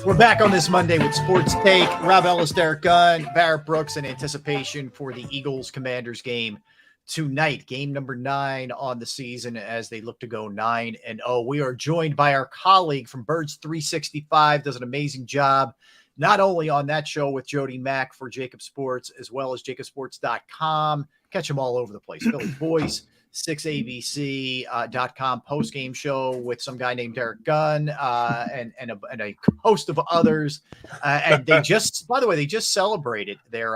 We're back on this Monday with Sports Take. Rob Ellis, Derek Gunn, Barrett Brooks in anticipation for the Eagles-Commanders game tonight. Game number 9 on the season as they look to go 9-0. We are joined by our colleague from Birds 365, does an amazing job, not only on that show with Jody Mack for JAKIB Sports, as well as JAKIBSports.com. Catch him all over the place. Philly Voice, 6abc.com post-game show with some guy named Derek Gunn and a host of others. And they just, by the way, they just celebrated their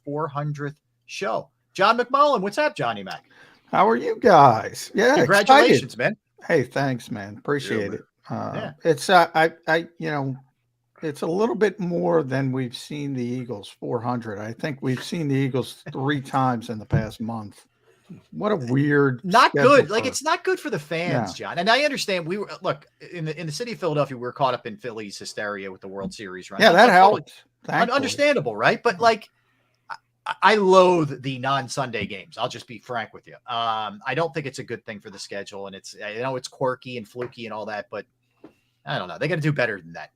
400th show. John McMullen, what's up, Johnny Mac? How are you guys? Yeah, congratulations, excited. Man. Hey, thanks, man. Appreciate it. Yeah. It's it's a little bit more than we've seen the Eagles 400. I think we've seen the Eagles 3 times in the past month. What a weird, not good. Like, it's not good for the fans, Yeah. John. And I understand in the city of Philadelphia, we were caught up in Philly's hysteria with the World Series, right? Yeah, that helped. Understandable, right? But like, I loathe the non-Sunday games. I'll just be frank with you. I don't think it's a good thing for the schedule, and it's quirky and fluky and all that, but I don't know. They got to do better than that.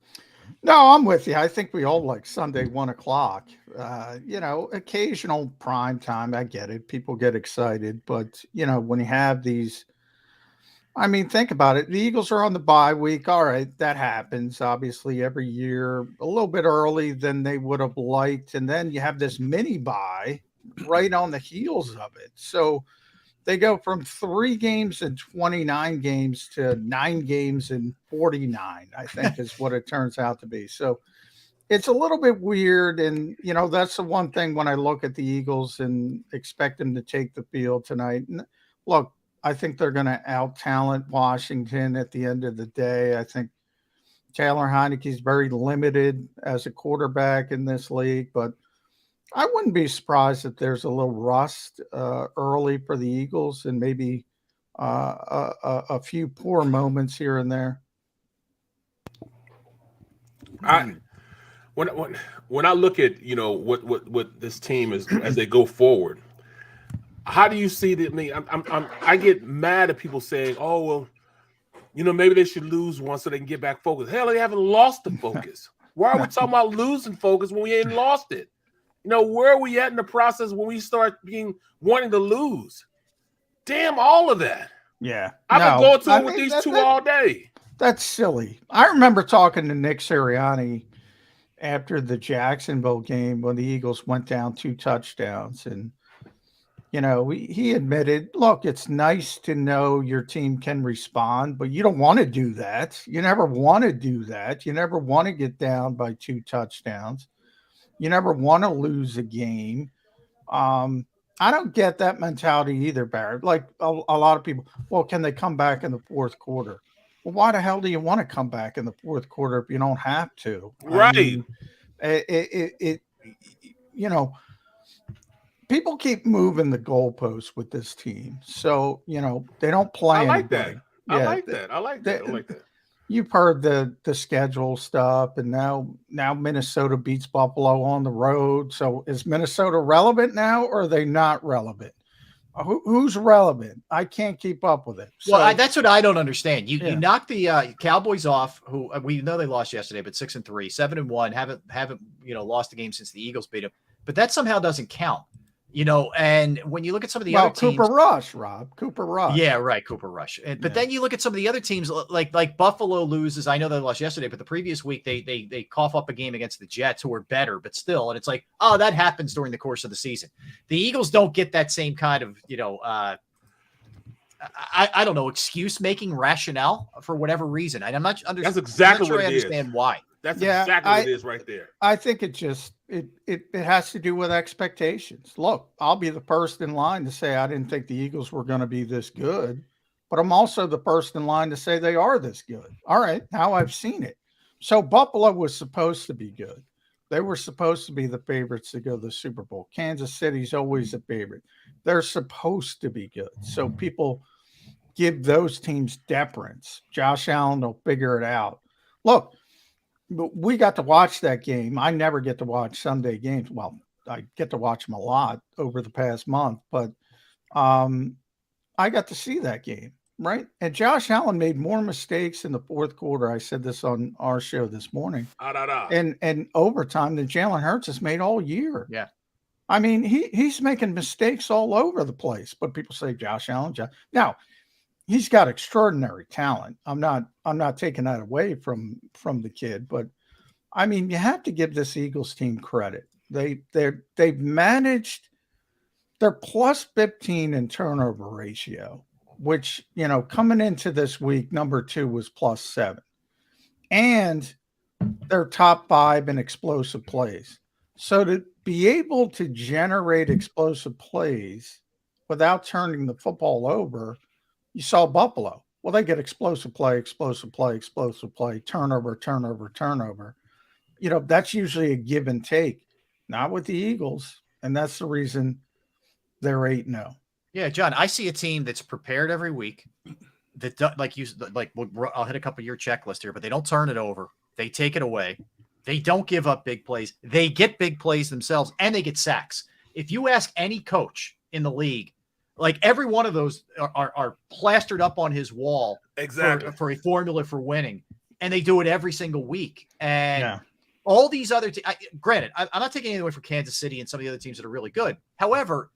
No, I'm with you. I think we all like Sunday 1:00. Occasional prime time. I get it. People get excited, but when you have these, I mean, think about it. The Eagles are on the bye week. All right, that happens obviously every year, a little bit early than they would have liked, and then you have this mini bye right on the heels of it. So they go from 3 games and 29 games to 9 games and 49, I think is what it turns out to be. So it's a little bit weird. And, that's the one thing when I look at the Eagles and expect them to take the field tonight. And look, I think they're going to out-talent Washington at the end of the day. I think Taylor Heinicke is very limited as a quarterback in this league, but I wouldn't be surprised if there's a little rust early for the Eagles and maybe a few poor moments here and there. When I look at what this team is as they go forward, how do you see that? I get mad at people saying, "Oh well, maybe they should lose one so they can get back focused." Hell, they haven't lost the focus. Why are we talking about losing focus when we ain't lost it? Where are we at in the process when we start wanting to lose? Damn all of that. Yeah. I've been going to it with these two all day. That's silly. I remember talking to Nick Sirianni after the Jacksonville game when the Eagles went down 2 touchdowns. And, he admitted, look, it's nice to know your team can respond, but you don't want to do that. You never want to do that. You never want to get down by 2 touchdowns. You never want to lose a game. I don't get that mentality either, Barrett. Like a lot of people, well, can they come back in the 4th quarter? Well, why the hell do you want to come back in the 4th quarter if you don't have to? Right. People keep moving the goalposts with this team. So, they don't play. I like anybody. that. I like that. I like that. You've heard the schedule stuff, and now Minnesota beats Buffalo on the road. So is Minnesota relevant now, or are they not relevant? Who's relevant? I can't keep up with it. Well, that's what I don't understand. You knocked the Cowboys off, who we know they lost yesterday, but 6-3, 7-1, haven't lost the game since the Eagles beat them. But that somehow doesn't count. And when you look at some of the other teams, Cooper Rush. Yeah, right, Cooper Rush. But then you look at some of the other teams, like Buffalo loses. I know they lost yesterday, but the previous week they cough up a game against the Jets, who are better, but still. And it's like, oh, that happens during the course of the season. The Eagles don't get that same kind of, I don't know, excuse-making rationale for whatever reason. And I'm not That's exactly sure what I it understand is. why. That's exactly what it is right there. I think it has to do with expectations. Look, I'll be the first in line to say I didn't think the Eagles were going to be this good, but I'm also the first in line to say they are this good. All right, now I've seen it. So Buffalo was supposed to be good. They were supposed to be the favorites to go to the Super Bowl. Kansas City's always a favorite. They're supposed to be good. So people give those teams deference. Josh Allen will figure it out. Look, we got to watch that game. I never get to watch Sunday games. Well, I get to watch them a lot over the past month, but I got to see that game. right? And Josh Allen made more mistakes in the fourth quarter. I said this on our show this morning, and overtime than Jalen Hurts has made all year. Yeah. I mean, he's making mistakes all over the place, but people say Josh Allen. Now, he's got extraordinary talent. I'm not taking that away from the kid, but I mean, you have to give this Eagles team credit. They've managed their plus 15 in turnover ratio, which, coming into this week, number 2 was plus 7. And they're top 5 in explosive plays. So to be able to generate explosive plays without turning the football over, you saw Buffalo. Well, they get explosive play, turnover. That's usually a give and take, not with the Eagles. And that's the reason they're 8-0. Yeah, John, I see a team that's prepared every week. That I'll hit a couple of your checklist here, but they don't turn it over. They take it away. They don't give up big plays. They get big plays themselves, and they get sacks. If you ask any coach in the league, like every one of those are plastered up on his wall for a formula for winning, and they do it every single week. And all these other granted, I'm not taking anything away from Kansas City and some of the other teams that are really good. However,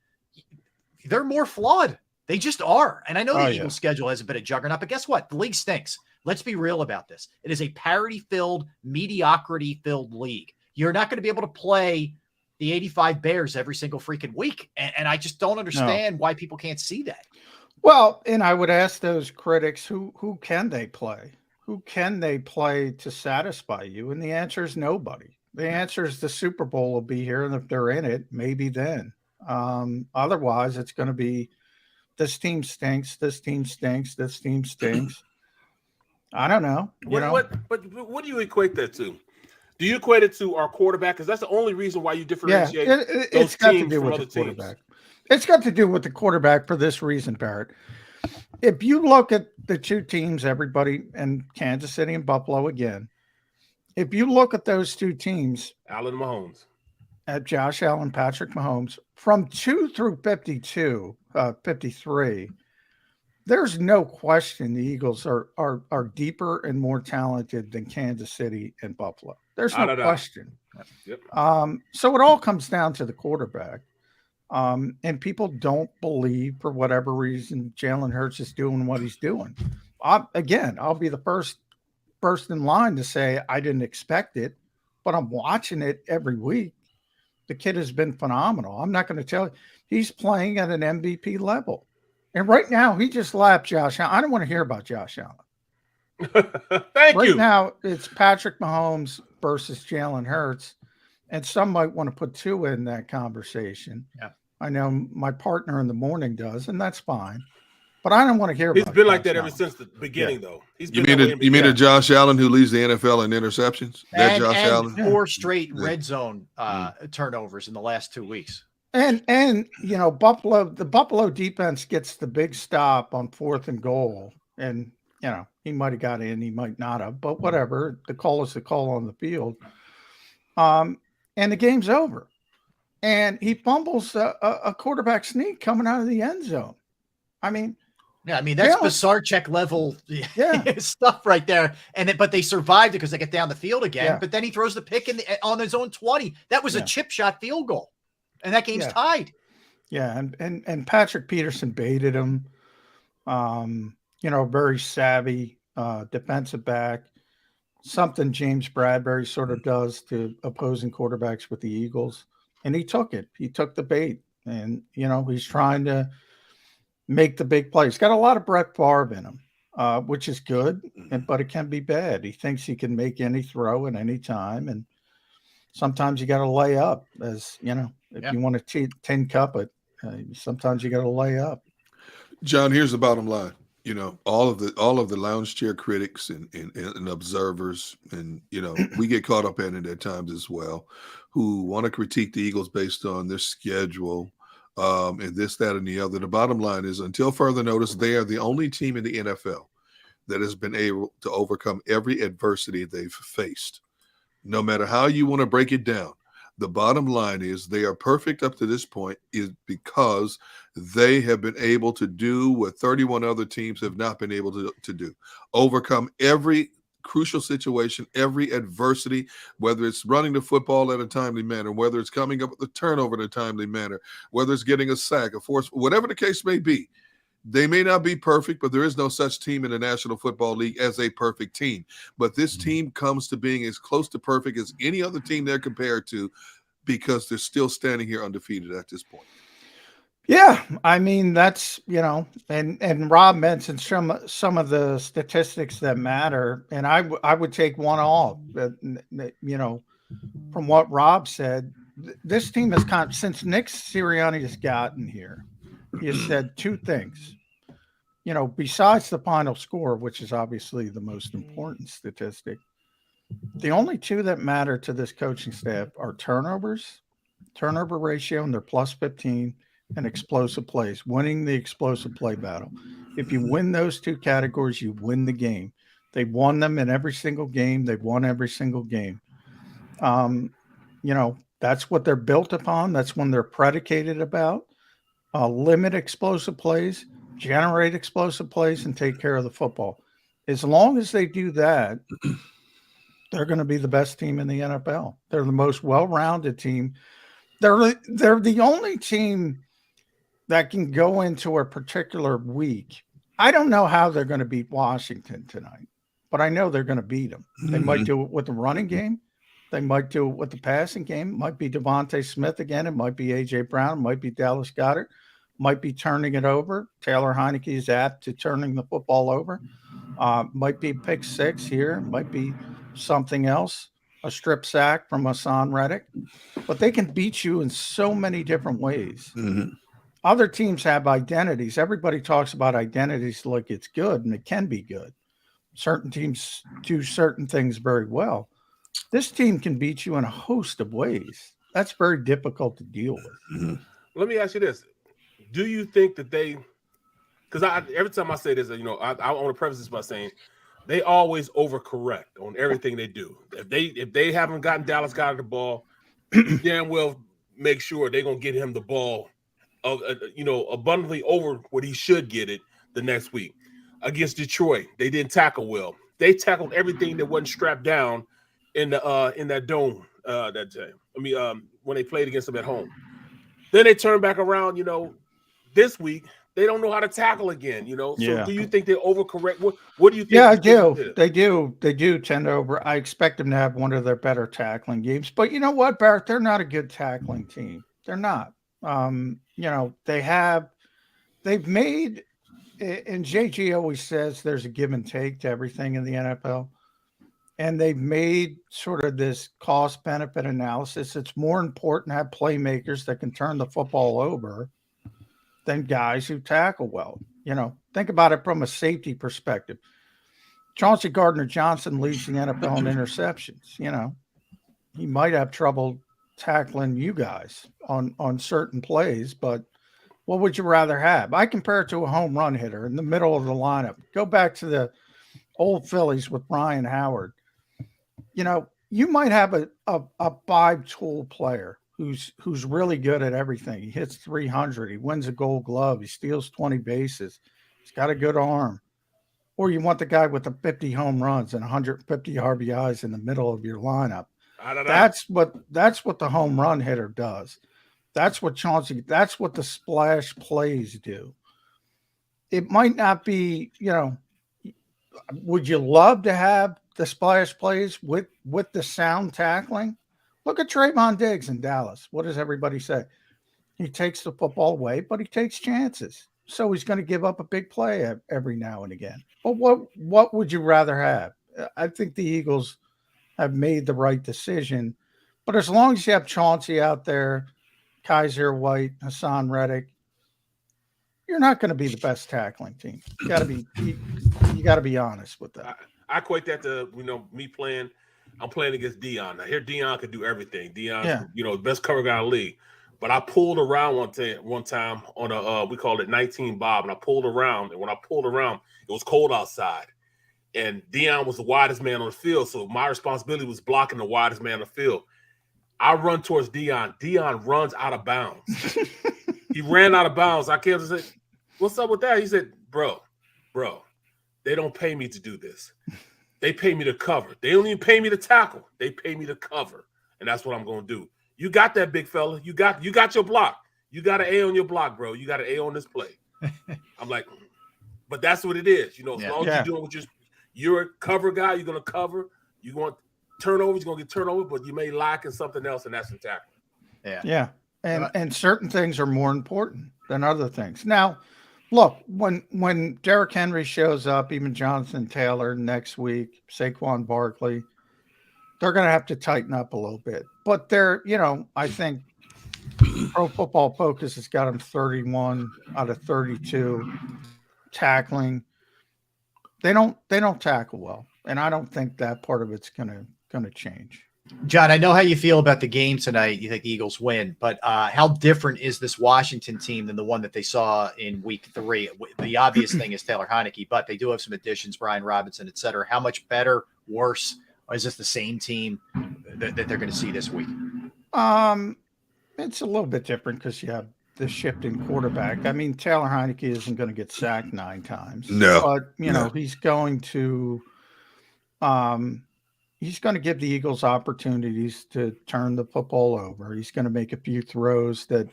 they're more flawed. They just are. And I know the Eagles schedule has a bit of juggernaut, but guess what? The league stinks. Let's be real about this. It is a parity-filled, mediocrity-filled league. You're not going to be able to play the 85 Bears every single freaking week. And I just don't understand why people can't see that. Well, and I would ask those critics, who can they play? Who can they play to satisfy you? And the answer is nobody. The answer is the Super Bowl will be here, and if they're in it, maybe then. Otherwise, it's going to be this team stinks, this team stinks, this team stinks. I don't know. What do you equate that to? Do you equate it to our quarterback? Because that's the only reason why you differentiate those teams from other teams. It's got to do with the quarterback for this reason, Barrett. If you look at the two teams, everybody, and Kansas City and Buffalo again, if you look at those two teams, Allen Mahomes, at Josh Allen, Patrick Mahomes, from 2 through 53, there's no question the Eagles are deeper and more talented than Kansas City and Buffalo. There's no question. Yep. So it all comes down to the quarterback. And people don't believe, for whatever reason, Jalen Hurts is doing what he's doing. I'll be the first in line to say I didn't expect it, but I'm watching it every week. The kid has been phenomenal. I'm not going to tell you. He's playing at an MVP level. And right now, he just lapped Josh Allen. I don't want to hear about Josh Allen. Thank you. Right now, it's Patrick Mahomes versus Jalen Hurts. And some might want to put two in that conversation. Yeah. I know my partner in the morning does, and that's fine. But I don't want to hear about it. He's been like that ever since the beginning, though. You mean a Josh Allen who leads the NFL in interceptions? That Josh Allen? 4 straight red zone turnovers in the last 2 weeks. And the Buffalo defense gets the big stop on 4th and goal. And, he might have got in, he might not have, but whatever. The call is the call on the field. And the game's over. And he fumbles a quarterback sneak coming out of the end zone. I mean, that's Bizarre-check level stuff right there. But they survived it because they get down the field again. Yeah. But then he throws the pick on his own 20. That was a chip shot field goal, and that game's tied. Yeah, and Patrick Peterson baited him. Very savvy defensive back. Something James Bradbury sort of does to opposing quarterbacks with the Eagles. And he took it. He took the bait. And, he's trying to make the big play. He's got a lot of Brett Favre in him, which is good, but it can be bad. He thinks he can make any throw at any time. And sometimes you got to lay up, if you want to tin cup it, sometimes you got to lay up. John, here's the bottom line. All of the lounge chair critics and observers, and we get caught up in it at times as well, who want to critique the Eagles based on their schedule, and this, that, and the other. The bottom line is, until further notice, they are the only team in the NFL that has been able to overcome every adversity they've faced. No matter how you want to break it down, The bottom line is they are perfect up to this point is because they have been able to do what 31 other teams have not been able to do. Overcome every crucial situation, every adversity, whether it's running the football in a timely manner, whether it's coming up with the turnover in a timely manner, whether it's getting a sack, a force, whatever the case may be. They may not be perfect, but there is no such team in the National Football League as a perfect team. But this team comes to being as close to perfect as any other team they're compared to because they're still standing here undefeated at this point. Yeah, I mean, that's, and Rob mentioned some of the statistics that matter, and I would take one off, from what Rob said. This team has since Nick Sirianni has gotten here, he has said two things. Besides the final score, which is obviously the most important statistic, the only two that matter to this coaching staff are turnover ratio, and they're plus 15, and explosive plays, winning the explosive play battle. If you win those two categories, you win the game. They've won them in every single game. They've won every single game. That's what they're built upon. That's when they're predicated about. Limit explosive plays, generate explosive plays, and take care of the football. As long as they do that, they're going to be the best team in the NFL. They're the most well-rounded team. They're the only team that can go into a particular week. I don't know how they're going to beat Washington tonight, but I know they're going to beat them. They might do it with the running game. They might do it with the passing game. It might be Devontae Smith again. It might be A.J. Brown. It might be Dallas Goedert. Might be turning it over. Taylor Heineke is apt to turning the football over. Might be pick six here. Might be something else, a strip sack from Hassan Reddick. But they can beat you in so many different ways. Mm-hmm. Other teams have identities. Everybody talks about identities like it's good, and it can be good. Certain teams do certain things very well. This team can beat you in a host of ways. That's very difficult to deal with. Mm-hmm. Let me ask you this. Do you think that because every time I say this, I want to preface this by saying they always overcorrect on everything they do. If they haven't gotten Dallas Goedert the ball, damn well make sure they're going to get him the ball abundantly over what he should get it the next week. Against Detroit, they didn't tackle well. They tackled everything that wasn't strapped down in that dome that time. When they played against them at home. Then they turn back around, this week they don't know how to tackle again, So do you think they overcorrect? What do you think? Yeah, I do. They do tend to over. I expect them to have one of their better tackling games. But you know what, Barrett? They're not a good tackling team. They're not. They've made, and JG always says there's a give and take to everything in the NFL. And they've made sort of this cost benefit analysis. It's more important to have playmakers that can turn the football over than guys who tackle well. Think about it from a safety perspective. Chauncey Gardner-Johnson leads the NFL in interceptions. He might have trouble tackling you guys on certain plays, but what would you rather have? I compare it to a home run hitter in the middle of the lineup. Go back to the old Phillies with Brian Howard. You might have a five-tool player who's really good at everything. He hits 300. He wins a Gold Glove. He steals 20 bases. He's got a good arm. Or you want the guy with the 50 home runs and 150 RBIs in the middle of your lineup. That's what the home run hitter does. That's what the splash plays do. It might not be, would you love to have the splash plays with the sound tackling? Look at Trayvon Diggs in Dallas. What does everybody say? He takes the football away, but he takes chances. So he's going to give up a big play every now and again. But what would you rather have? I think the Eagles have made the right decision. But as long as you have Chauncey out there, Kaiser White, Hassan Reddick, you're not going to be the best tackling team. You got to be honest with that. I equate that to me playing. I'm playing against Dion. Now here Dion could do everything. Dion's the best cover guy in the league. But I pulled around one time on a we called it 19 Bob, and I pulled around. And when I pulled around, it was cold outside, and Dion was the widest man on the field. So my responsibility was blocking the widest man on the field. I run towards Dion. Dion runs out of bounds. He ran out of bounds. I can't say, what's up with that? He said, bro, they don't pay me to do this. They pay me to cover. They don't even pay me to tackle. They pay me to cover. And that's what I'm going to do. You got that, big fella. You got your block. You got an A on your block, bro. You got an A on this play. I'm like, but that's what it is. As long as you're doing what you're a cover guy, you're going to cover. You want turnovers, you're going to get turnovers, but you may lack in something else, and that's the tackle. Yeah. And certain things are more important than other things. Now, look, when Derrick Henry shows up, even Jonathan Taylor next week, Saquon Barkley, they're going to have to tighten up a little bit. But they're, I think Pro Football Focus has got them 31 out of 32 tackling. They don't tackle well, and I don't think that part of it's going to change. John, I know how you feel about the game tonight. You think the Eagles win, but how different is this Washington team than the one that they saw in week 3? The obvious thing is Taylor Heineke, but they do have some additions, Brian Robinson, et cetera. How much better, worse, or is this the same team that they're going to see this week? It's a little bit different because you have the shifting quarterback. I mean, Taylor Heineke isn't going to get sacked 9 times. No. But, he's going to he's going to give the Eagles opportunities to turn the football over. He's going to make a few throws that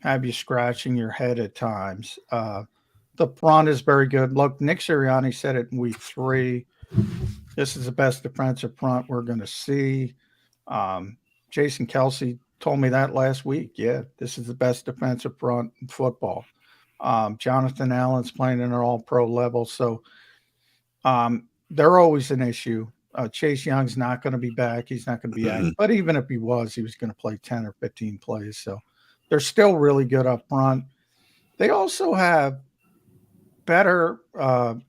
have you scratching your head at times. The front is very good. Look, Nick Sirianni said it in week 3. This is the best defensive front we're going to see. Jason Kelsey told me that last week. Yeah, this is the best defensive front in football. Jonathan Allen's playing in an all-pro level. So they're always an issue. Chase Young's not going to be back. He's not going to be active. But even if he was going to play 10 or 15 plays. So they're still really good up front. They also have better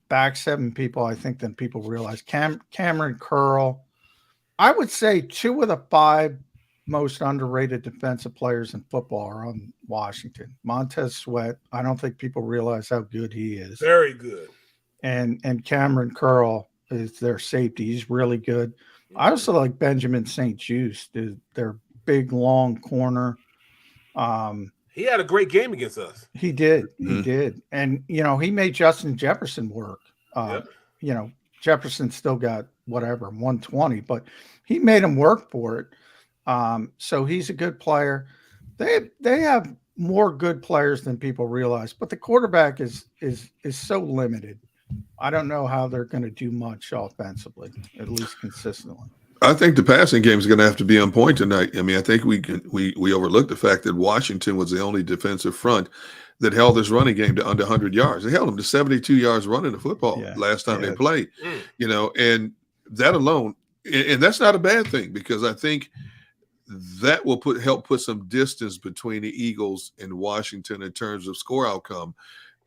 back 7 people, I think, than people realize. Cameron Curl. I would say 2 of the 5 most underrated defensive players in football are on Washington. Montez Sweat. I don't think people realize how good he is. Very good. And Cameron Curl is their safety. He's really good. I also like Benjamin St-Juste, their big, long corner. He had a great game against us. He did. He did. And, he made Justin Jefferson work. Jefferson still got 120, but he made him work for it. So he's a good player. They have more good players than people realize, but the quarterback is so limited. I don't know how they're going to do much offensively, at least consistently. I think the passing game is going to have to be on point tonight. I mean, I think we overlooked the fact that Washington was the only defensive front that held this running game to under 100 yards. They held them to 72 yards running the football last time they played. And that alone, and that's not a bad thing, because I think that will help put some distance between the Eagles and Washington in terms of score outcome,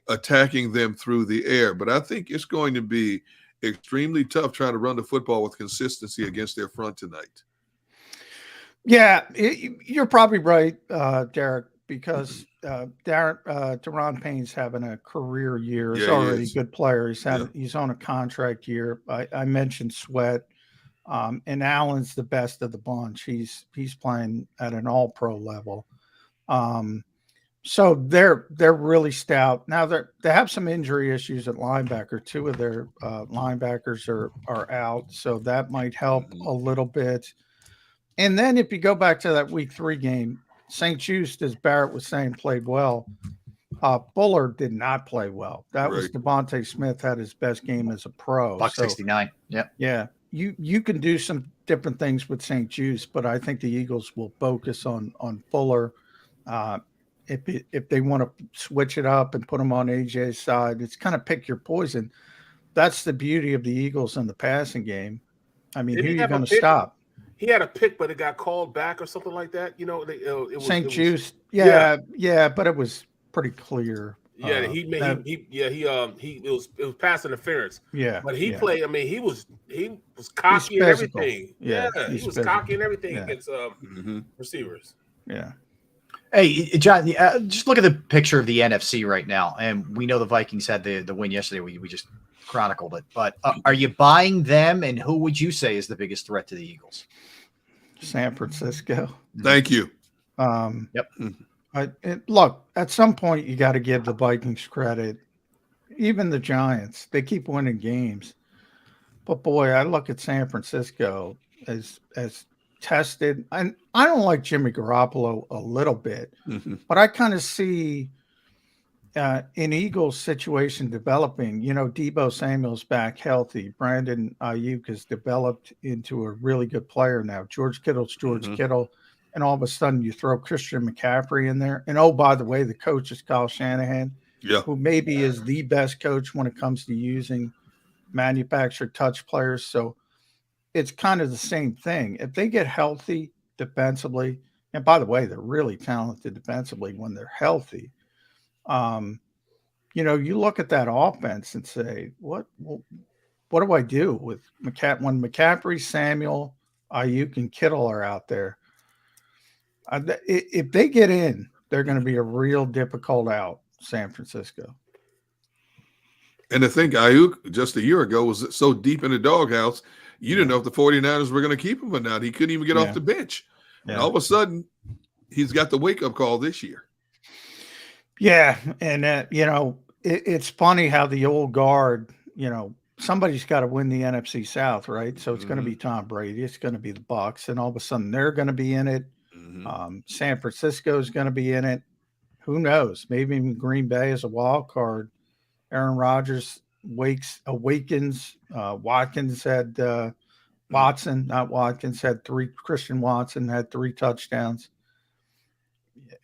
attacking them through the air. But I think it's going to be extremely tough trying to run the football with consistency against their front tonight. Yeah, you're probably right, Derek, because Deron Payne's having a career year. He's already a good player. He's on a contract year. I mentioned Sweat, and Allen's the best of the bunch. He's playing at an all-pro level. So they're really stout. Now they have some injury issues at linebacker. 2 of their linebackers are out, so that might help a little bit. And then if you go back to that week 3 game, St-Juste, as Barrett was saying, played well. Fuller did not play well. That was Devontae Smith had his best game as a pro. $169. Yep. Yeah. You can do some different things with St-Juste, but I think the Eagles will focus on Fuller. If they want to switch it up and put him on AJ's side, it's kind of pick your poison. That's the beauty of the Eagles in the passing game. I mean, who are you going to stop? He had a pick, but it got called back or something like that. It was St-Juste. Yeah, but it was pretty clear. Yeah, it was pass interference. Yeah, but he played. I mean, he was cocky and everything. Yeah, he was cocky and everything against receivers. Yeah. Hey, John, just look at the picture of the NFC right now, and we know the Vikings had the win yesterday. We just chronicled it, but are you buying them? And who would you say is the biggest threat to the Eagles? San Francisco. Thank you. Yep. Look, at some point you got to give the Vikings credit. Even the Giants, they keep winning games. But boy, I look at San Francisco as tested. And I don't like Jimmy Garoppolo a little bit, but I kind of see in Eagles' situation developing. Deebo Samuel's back healthy. Brandon Ayuk has developed into a really good player now. George Kittle's George Kittle. And all of a sudden you throw Christian McCaffrey in there. And oh, by the way, the coach is Kyle Shanahan, who maybe is the best coach when it comes to using manufactured touch players. So it's kind of the same thing. If they get healthy defensively, and by the way, they're really talented defensively when they're healthy. You look at that offense and say, what do I do with when McCaffrey, Samuel, Ayuk, and Kittle are out there? If they get in, they're going to be a real difficult out, San Francisco. And the thing, Ayuk, just a year ago, was so deep in the doghouse, you didn't know if the 49ers were going to keep him or not. He couldn't even get off the bench. Yeah. And all of a sudden, he's got the wake-up call this year. Yeah, and, it's funny how the old guard, somebody's got to win the NFC South, right? So it's going to be Tom Brady. It's going to be the Bucs, and all of a sudden they're going to be in it. San Francisco is going to be in it. Who knows? Maybe even Green Bay is a wild card. Aaron Rodgers awakens. Watkins had Watson, not Watkins, had 3. Christian Watson had 3 touchdowns.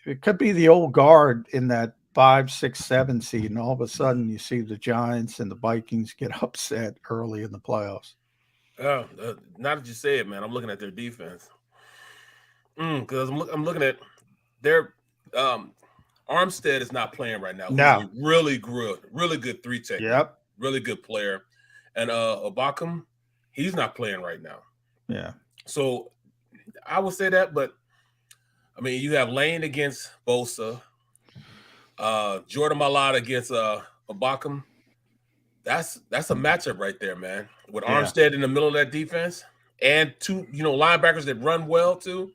It could be the old guard in that 5, 6, 7 seed, and all of a sudden you see the Giants and the Vikings get upset early in the playoffs. Now that you say it, man, I'm looking at their defense. Because I'm looking at their Armstead is not playing right now. No. Really good 3 technique. Yep. Really good player. And Obakam, he's not playing right now. Yeah. So I would say that, but I mean, you have Lane against Bosa, Jordan Mailata against Obakam. That's a matchup right there, man. With Armstead in the middle of that defense and 2, linebackers that run well too.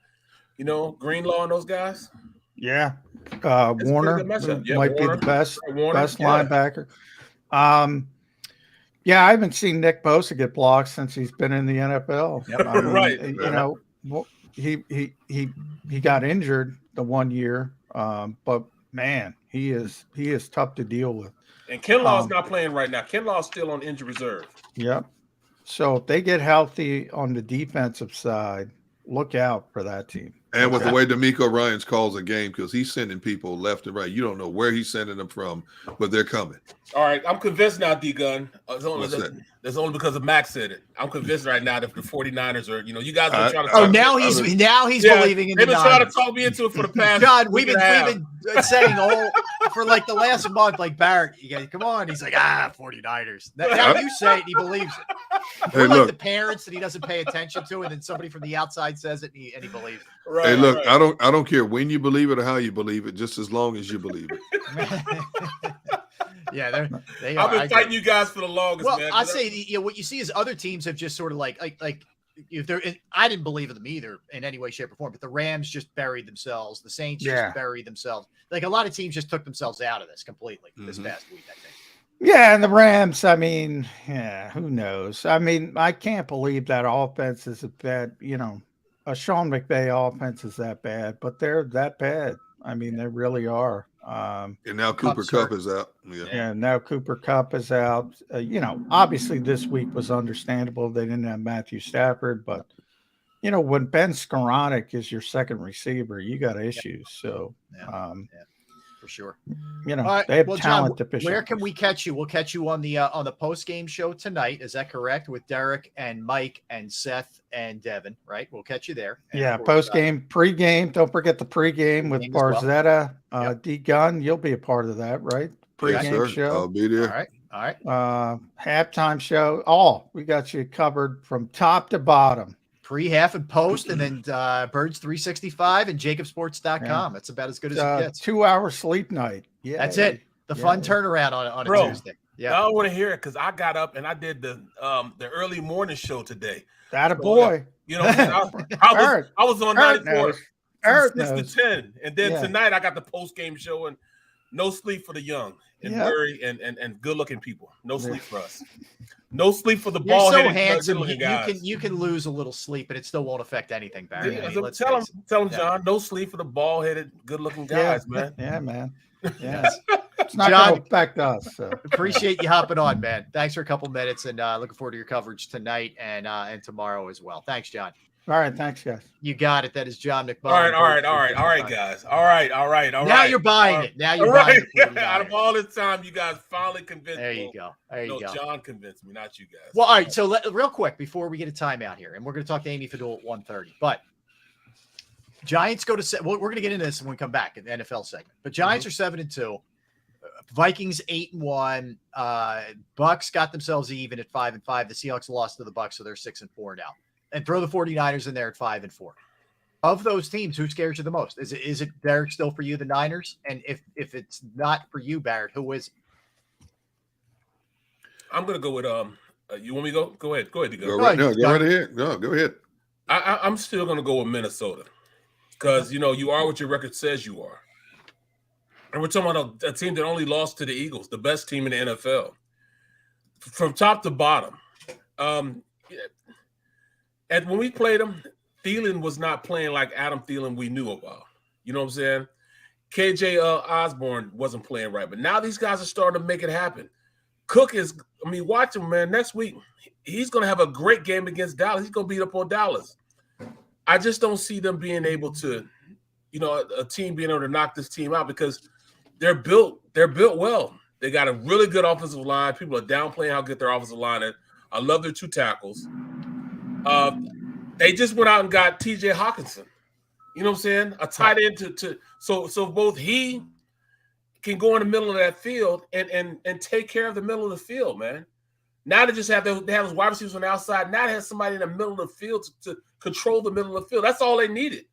Greenlaw and those guys. Yeah. Warner might be the best linebacker. I haven't seen Nick Bosa get blocked since he's been in the NFL. Right. He got injured the 1 year, but man, he is tough to deal with. And Kinlaw's not playing right now. Kinlaw's still on injured reserve. Yep. So if they get healthy on the defensive side, look out for that team. And with the way D'Amico Ryans calls a game, because he's sending people left and right. You don't know where he's sending them from, but they're coming. All right, I'm convinced now, D-Gun. That's only because of Max said it. I'm convinced right now that the 49ers are, you guys are trying to talk now he's believing in the They've been trying to talk me into it for the past. God, we've been saying for like the last month, like Barrett, come on. He's like, 49ers. Now you say it, he believes it. We're like the parents that he doesn't pay attention to, and then somebody from the outside says it and he believes it. Right, hey, look, right. I don't care when you believe it or how you believe it, just as long as you believe it. Yeah, they are. I've been fighting you guys for the longest, man. I say what you see is other teams have just sort of like if they're. I didn't believe in them either in any way, shape, or form. But the Rams just buried themselves. The Saints just buried themselves. Like a lot of teams just took themselves out of this completely this past week, I think. Yeah, and the Rams. I mean, who knows? I mean, I can't believe that offense is a bad. A Sean McVay offense is that bad, but they're that bad. I mean, they really are. And now Cooper Kupp is out. Yeah, now Cooper Kupp is out. Obviously this week was understandable. They didn't have Matthew Stafford, but when Ben Skoranek is your second receiver, you got issues. So, for sure. Right, they have talent deficiencies. Where can we catch you? We'll catch you on the post-game show tonight. Is that correct? With Derek and Mike and Seth and Devin, right? We'll catch you there. And post-game, pre-game. Don't forget the pre-game with Barzetta, D-Gun. You'll be a part of that, right? Pre-game show. I'll be there. All right. Halftime show. We got you covered from top to bottom. Pre, half, and post, and then Birds 365 and JAKIBsports.com. Yeah. That's about as good as it gets. 2-hour sleep night. Yeah, that's it. The fun turnaround on a Tuesday. Yeah. I don't want to hear it because I got up and I did the early morning show today. That a So, boy. you know what I'm saying? I was on Eric 94 knows. from Eric 6 knows. to 10. And then Yeah. tonight I got the post-game show and no sleep for the young and Yep. very and good-looking people. No sleep for us. No sleep for the You're ball. so handsome. Good-looking You guys. can lose a little sleep, but it still won't affect anything, Barry. Yeah, I mean, so let's tell face it. him, Yeah. John, no sleep for the ball-headed, good-looking guys, man. Yeah, man. Yeah. Yes. It's not John- going to affect us. So. Appreciate you hopping on, man. Thanks for a couple minutes, and looking forward to your coverage tonight and tomorrow as well. Thanks, John. All right. Thanks, guys. You got it. That is John McMullen. All right, guys. All right. Now you're buying it. Now you're All buying right. it. Out of all this time, you guys finally convinced me. There you go. There you go. John convinced me, not you guys. Well, all right. So real quick before we get a timeout here, and we're going to talk to Amy Fadul at 1:30. But Giants go to we're going to get into this when we come back in the NFL segment. But Giants are 7-2. Vikings 8-1. Bucks got themselves even at 5-5. The Seahawks lost to the Bucks, so they're 6-4 now. And throw the 49ers in there at 5-4. Of those teams, who scares you the most? Is it Derek still for you, the Niners? And if it's not for you, Barrett, who is it? I'm gonna go with you want me to go? Go ahead. Go ahead. Go right ahead. No, go ahead. I'm still gonna go with Minnesota. Because you are what your record says you are. And we're talking about a team that only lost to the Eagles, the best team in the NFL. From top to bottom. And when we played them, Thielen was not playing like Adam Thielen we knew about. You know what I'm saying? KJ Osborne wasn't playing right. But now these guys are starting to make it happen. Cook watch him, man. Next week, he's going to have a great game against Dallas. He's going to beat up on Dallas. I just don't see them being able to, a team being able to knock this team out because they're built well. They got a really good offensive line. People are downplaying how good their offensive line is. I love their 2 tackles. They just went out and got TJ Hawkinson. You know what I'm saying? A tight end so both he can go in the middle of that field and take care of the middle of the field, man. Now they just have those wide receivers on the outside. Now they have somebody in the middle of the field to control the middle of the field. That's all they needed,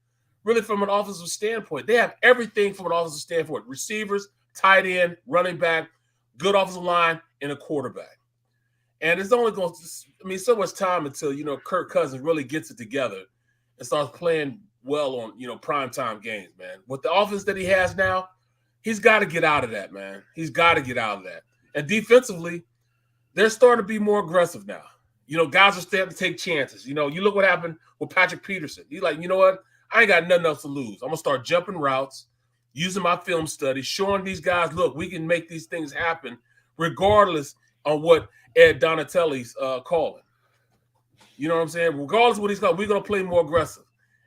really, from an offensive standpoint. They have everything from an offensive standpoint: receivers, tight end, running back, good offensive line, and a quarterback. And it's only going to, so much time until, Kirk Cousins really gets it together and starts playing well on, primetime games, man. With the offense that he has now, he's got to get out of that, man. He's got to get out of that. And defensively, they're starting to be more aggressive now. Guys are starting to take chances. You look what happened with Patrick Peterson. He's like, you know what? I ain't got nothing else to lose. I'm going to start jumping routes, using my film study, showing these guys, look, we can make these things happen regardless of what Ed Donatelli's calling. You know what I'm saying? Regardless of what he's calling, we're going to play more aggressive.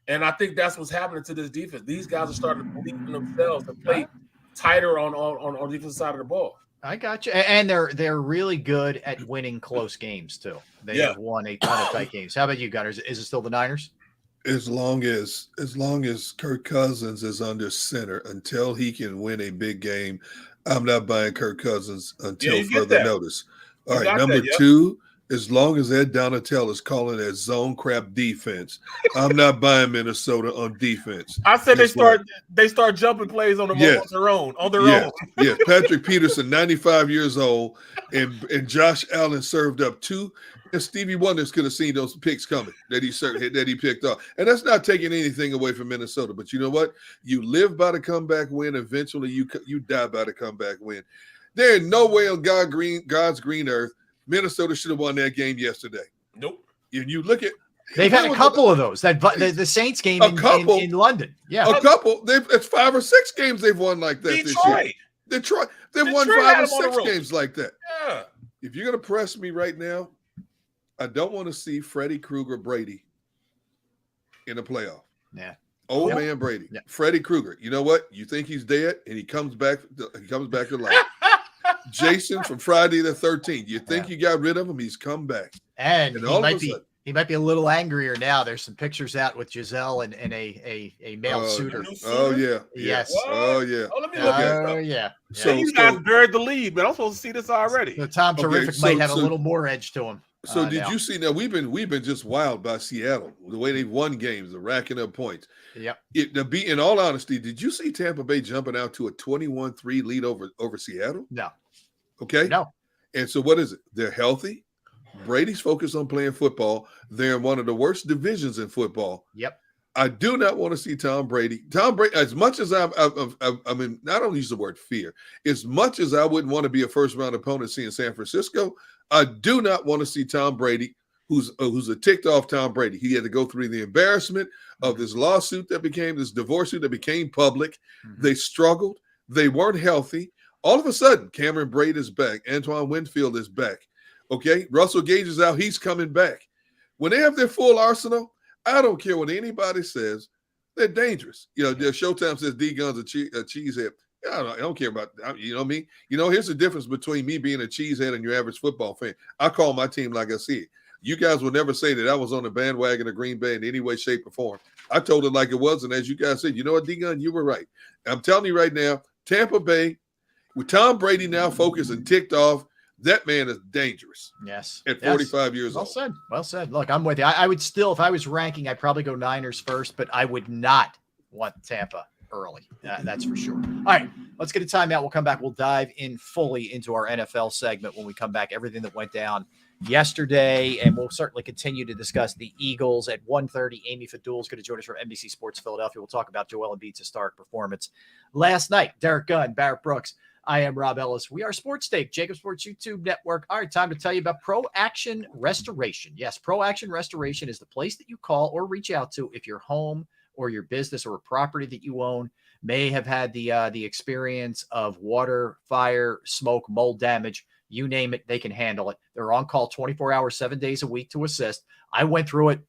And I think that's what's happening to this defense. These guys are starting to believe in themselves to play tighter on the defensive side of the ball. I got you. And they're really good at winning close games, too. They have won a ton of tight games. How about you, Gunners? Is it still the Niners? As long as Kirk Cousins is under center, until he can win a big game, I'm not buying Kirk Cousins until further notice. All right, number 2, as long as Ed Donatel is calling that zone crap defense, I'm not buying Minnesota on defense. I said they start jumping plays on their own. Yeah, Patrick Peterson, 95 years old, and Josh Allen served up 2. And Stevie Wonders could have seen those picks coming that he picked up. And that's not taking anything away from Minnesota. But you know what? You live by the comeback win. Eventually, you die by the comeback win. There ain't no way on God's green earth Minnesota should have won that game yesterday. Nope. And you look at they've had a couple of those. The Saints game in London. Yeah, a couple. It's 5 or 6 games they've won like that this year. Detroit. They've won 5 or 6 games like that. Yeah. If you're gonna press me right now, I don't want to see Freddie Krueger Brady in a playoff. Yeah. Old man Brady. Yeah. Freddie Krueger. You know what? You think he's dead and he comes back to life. Jason from Friday the 13th. You think you got rid of him? He's come back. And he might be a little angrier now. There's some pictures out with Giselle and a male suitor. Oh yeah. Yes. What? Oh yeah. Oh, let me look at it. Oh yeah. So you guys buried the lead, but I'm supposed to see this already. So Tom Terrific might have a little more edge to him. So did you see? Now we've been just wild by Seattle, the way they've won games, the racking up points. Yep. In all honesty, did you see Tampa Bay jumping out to a 21-3 lead over Seattle? No. Okay. No. And so what is it? They're healthy. Brady's focused on playing football. They're in one of the worst divisions in football. Yep. I do not want to see Tom Brady. Tom Brady, as much as I mean, I don't use the word fear. As much as I wouldn't want to be a first-round opponent seeing San Francisco, I do not want to see Tom Brady, who's a ticked-off Tom Brady. He had to go through the embarrassment of this lawsuit that became, this divorce suit that became public. Mm-hmm. They struggled. They weren't healthy. All of a sudden, Cameron Braid is back. Antoine Winfield is back. Okay, Russell Gage is out. He's coming back. When they have their full arsenal, I don't care what anybody says. They're dangerous. You know, Showtime says D-Gun's a cheesehead. I don't care about that. You know me. You know, here's the difference between me being a cheesehead and your average football fan. I call my team like I see it. You guys will never say that I was on the bandwagon of Green Bay in any way, shape, or form. I told it like it was, and as you guys said, you know what, D-Gun, you were right. I'm telling you right now, Tampa Bay, with Tom Brady now focused and ticked off, that man is dangerous. Yes. At 45 years well old. Said. Well said. Look, I'm with you. I would still, if I was ranking, I'd probably go Niners first, but I would not want Tampa early. That's for sure. All right, let's get a timeout. We'll come back. We'll dive in fully into our NFL segment when we come back, everything that went down yesterday, and we'll certainly continue to discuss the Eagles at 1:30. Amy Fadul is going to join us from NBC Sports Philadelphia. We'll talk about Joel Embiid's historic performance last night. Derek Gunn, Barrett Brooks. I am Rob Ellis. We are Sports Take, JAKIB Sports YouTube Network. All right, time to tell you about Pro Action Restoration. Yes, Pro Action Restoration is the place that you call or reach out to if your home or your business or a property that you own may have had the experience of water, fire, smoke, mold damage. You name it, they can handle it. They're on call 24 hours, 7 days a week to assist. I went through it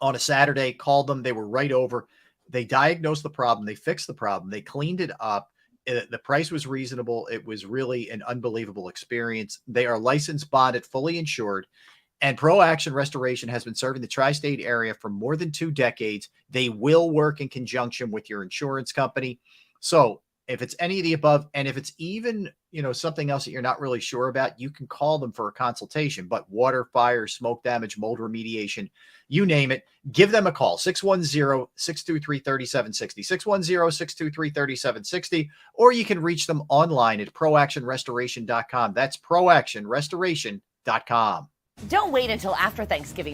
on a Saturday, called them. They were right over. They diagnosed the problem. They fixed the problem. They cleaned it up. The price was reasonable. It was really an unbelievable experience. They are licensed, bonded, fully insured, and Pro Action Restoration has been serving the tri-state area for more than 2 decades. They will work in conjunction with your insurance company. So if it's any of the above, and if it's even, something else that you're not really sure about, you can call them for a consultation. But water, fire, smoke damage, mold remediation, you name it, give them a call, 610-623-3760, 610-623-3760, or you can reach them online at proactionrestoration.com. That's proactionrestoration.com. Don't wait until after Thanksgiving